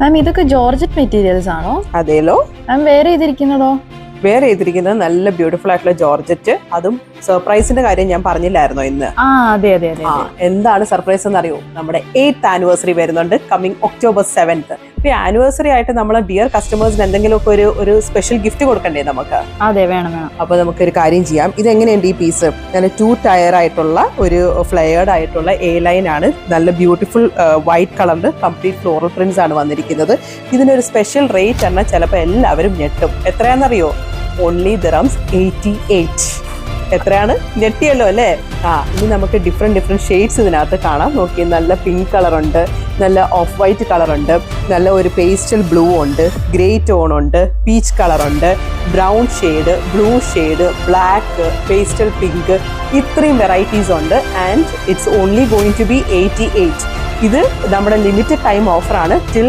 മാം ഇതൊക്കെ georgette materials ആണോ? അതേലോ. മാം വേറെ ചെയ്തിരിക്കുന്നതോ? വേറെ ചെയ്തിരിക്കുന്നത് നല്ല ബ്യൂട്ടിഫുൾ ആയിട്ടുള്ള ജോർജറ്റ്. അതും സർപ്രൈസിന്റെ കാര്യം ഞാൻ പറഞ്ഞില്ലായിരുന്നോ ഇന്ന്? അതെ അതെ അതെ. എന്താണ് സർപ്രൈസ് എന്ന് അറിയോ? നമ്മുടെ 8th ആനിവേഴ്സറി വരുന്നുണ്ട്, കമ്മിങ് October 7th. ഈ ആനിവേഴ്സറി ആയിട്ട് നമ്മൾ ഡിയർ കസ്റ്റമേഴ്സിന് എന്തെങ്കിലുമൊക്കെ ഒരു സ്പെഷ്യൽ ഗിഫ്റ്റ് കൊടുക്കണ്ടേ നമുക്ക്? അതെ, വേണം വേണം. അപ്പൊ നമുക്കൊരു കാര്യം ചെയ്യാം. ഇതെങ്ങനെയുണ്ട് ഈ പീസ്? ഞാൻ 2 ടയർ ആയിട്ടുള്ള ഒരു ഫ്ലെയർഡ് ആയിട്ടുള്ള എ ലൈൻ ആണ്. നല്ല ബ്യൂട്ടിഫുൾ വൈറ്റ് കളറിൽ കംപ്ലീറ്റ് ഫ്ലോറൽ പ്രിന്റ്സ് ആണ് വന്നിരിക്കുന്നത്. ഇതിനൊരു സ്പെഷ്യൽ റേറ്റ് ആണ്, ചിലപ്പോൾ എല്ലാവരും ഞെട്ടും. എത്രയാണെന്നറിയോ? Only dirhams 88. എത്രയാണ്? ഞെട്ടിയല്ലോ അല്ലേ? ഇനി നമുക്ക് ഡിഫറെന്റ് ഷെയ്ഡ്സ് ഇതിനകത്ത് കാണാം. നോക്കി, നല്ല പിങ്ക് കളർ ഉണ്ട്, നല്ല ഓഫ് വൈറ്റ് കളർ ഉണ്ട്, നല്ല ഒരു പേസ്റ്റൽ ബ്ലൂ ഉണ്ട്, ഗ്രേ ടോൺ ഉണ്ട്, പീച്ച് കളർ ഉണ്ട്, brown shade, blue shade, black, pastel pink, ഇത്രയും വെറൈറ്റീസ് ഉണ്ട്. And it's only going to be 88. ഇത് നമ്മുടെ ലിമിറ്റഡ് ടൈം ഓഫറാണ്. ടിൽ